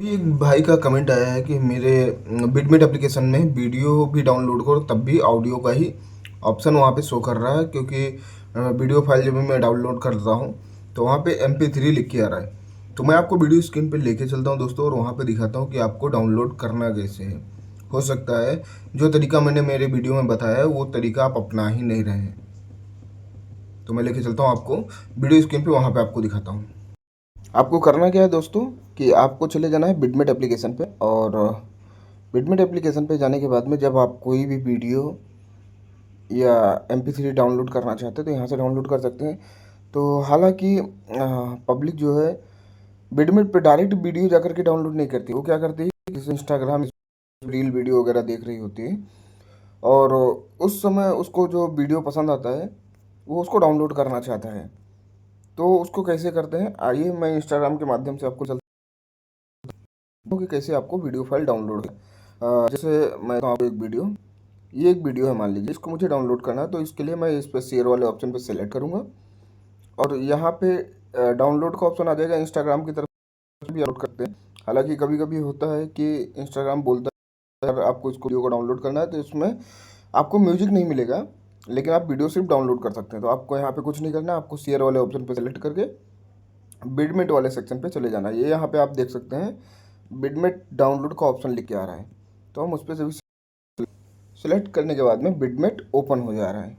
एक भाई का कमेंट आया है कि मेरे बिटमेट एप्लीकेशन में वीडियो भी डाउनलोड करो तब भी ऑडियो का ही ऑप्शन वहाँ पे शो कर रहा है, क्योंकि वीडियो फाइल जब भी मैं डाउनलोड करता हूँ तो वहाँ पे MP3 लिख के आ रहा है। तो मैं आपको वीडियो स्क्रीन पे लेके चलता हूँ दोस्तों, और वहाँ पे दिखाता हूँ कि आपको डाउनलोड करना कैसे है। हो सकता है जो तरीका मैंने मेरे वीडियो में बताया है वो तरीका आप अपना ही नहीं रहे हैं। तो मैं लेके चलता हूँ आपको वीडियो स्क्रीन पे, वहाँ पे आपको दिखाता हूँ। आपको करना क्या है दोस्तों कि आपको चले जाना है बिटमेट एप्लीकेशन पे, और बिटमेट एप्लीकेशन पे जाने के बाद में जब आप कोई भी वीडियो या MP3 डाउनलोड करना चाहते हैं तो यहाँ से डाउनलोड कर सकते हैं। तो हालांकि पब्लिक जो है बिटमेट पे डायरेक्ट वीडियो जाकर के डाउनलोड नहीं करती। वो क्या करती है, जैसे इंस्टाग्राम रील वीडियो वगैरह देख रही होती है और उस समय उसको जो वीडियो पसंद आता है वो उसको डाउनलोड करना चाहता है। तो उसको कैसे करते हैं, आइए मैं इंस्टाग्राम के माध्यम से आपको कि कैसे आपको वीडियो फाइल डाउनलोड है। जैसे मैं तो आपको एक वीडियो, ये एक वीडियो है मान लीजिए, इसको मुझे डाउनलोड करना है। तो इसके लिए मैं इस पर शेयर वाले ऑप्शन पर सेलेक्ट करूँगा और यहाँ पे डाउनलोड का ऑप्शन आ जाएगा। इंस्टाग्राम की तरफ से भी डाउनलोड करते हैं। हालांकि कभी कभी होता है कि इंस्टाग्राम बोलता है अगर आपको इसको वीडियो को डाउनलोड करना है तो इसमें आपको म्यूजिक नहीं मिलेगा, लेकिन आप वीडियो सिर्फ डाउनलोड कर सकते हैं। तो आपको यहाँ पे कुछ नहीं करना है, आपको शेयर वाले ऑप्शन पर सेलेक्ट करके बिडमेट वाले सेक्शन पे चले जाना है। ये यहाँ पे आप देख सकते हैं बिडमेट डाउनलोड का ऑप्शन लिख के आ रहा है। तो हम उस पर सभी सेलेक्ट करने के बाद में बिडमेट ओपन हो जा रहा है।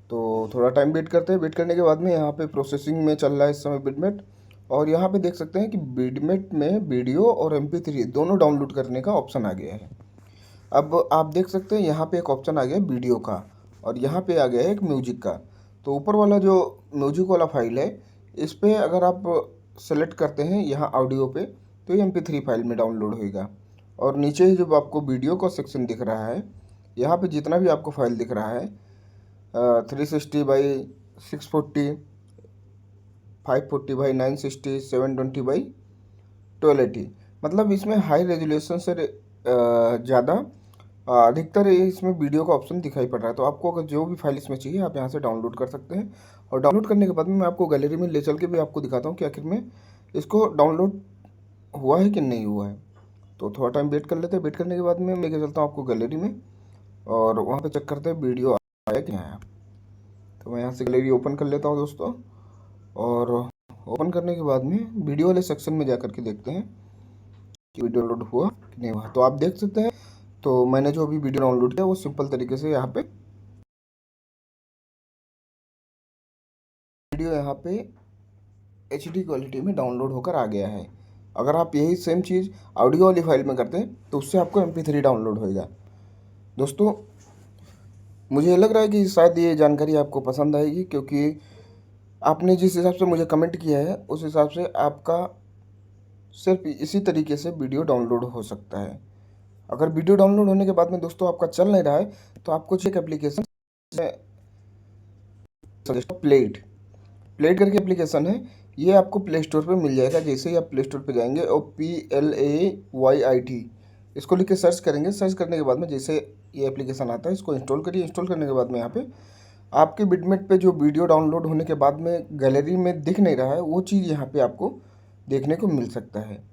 तो थोड़ा टाइम वेट करते हैं। वेट करने के बाद में यहाँ पे प्रोसेसिंग में चल रहा है इस समय बिडमेट, और यहाँ पे देख सकते हैं कि बिडमेट में वीडियो और MP3 दोनों डाउनलोड करने का ऑप्शन आ गया है। अब आप देख सकते हैं यहाँ पे एक ऑप्शन आ गया वीडियो का, और यहाँ पे आ गया है एक म्यूजिक का। तो ऊपर वाला जो म्यूजिक वाला फाइल है इस पर अगर आप सेलेक्ट करते हैं यहाँ ऑडियो पे तो ये MP3 फाइल में डाउनलोड होएगा। और नीचे ही जब आपको वीडियो का सेक्शन दिख रहा है, यहाँ पे जितना भी आपको फाइल दिख रहा है 360x640, 540x960, 720x1280, मतलब इसमें हाई रेजोल्यूशन से ज़्यादा अधिकतर इसमें वीडियो का ऑप्शन दिखाई पड़ रहा है। तो आपको अगर जो भी फाइल इसमें चाहिए आप यहाँ से डाउनलोड कर सकते हैं। और डाउनलोड करने के बाद में मैं आपको गैलरी में ले चल के भी आपको दिखाता हूँ कि आखिर में इसको डाउनलोड हुआ है कि नहीं हुआ है। तो थोड़ा टाइम वेट कर लेते हैं। वेट करने के बाद में लेके चलता हूँ आपको गैलरी में, और वहाँ पे चेक करते हैं वीडियो आया कि नहीं आया। तो मैं यहाँ से गैलरी ओपन कर लेता हूँ दोस्तों, और ओपन करने के बाद में वीडियो वाले सेक्शन में जा कर के देखते हैं कि वीडियो डाउनलोड हुआ कि नहीं हुआ। तो आप देख सकते हैं, तो मैंने जो अभी वीडियो डाउनलोड किया वो सिंपल तरीके से यहाँ पे वीडियो यहाँ पे HD क्वालिटी में डाउनलोड होकर आ गया है। अगर आप यही सेम चीज़ ऑडियो वाली फाइल में करते हैं तो उससे आपको MP3 डाउनलोड होएगा। दोस्तों मुझे लग रहा है कि शायद ये जानकारी आपको पसंद आएगी, क्योंकि आपने जिस हिसाब से मुझे कमेंट किया है उस हिसाब से आपका सिर्फ इसी तरीके से वीडियो डाउनलोड हो सकता है। अगर वीडियो डाउनलोड होने के बाद में दोस्तों आपका चल नहीं रहा है तो आपको एक एप्लीकेशन प्लेट प्लेट करके एप्लीकेशन है, ये आपको प्ले स्टोर पर मिल जाएगा। जैसे ही आप प्ले स्टोर पर जाएंगे और PLAYIT इसको लिख के सर्च करेंगे। सर्च करने के बाद में जैसे ये एप्लीकेशन आता है इसको इंस्टॉल करिए। इंस्टॉल करने के बाद में यहाँ पे आपके बिटमेट पे जो वीडियो डाउनलोड होने के बाद में गैलरी में दिख नहीं रहा है वो चीज़ यहाँ पे आपको देखने को मिल सकता है।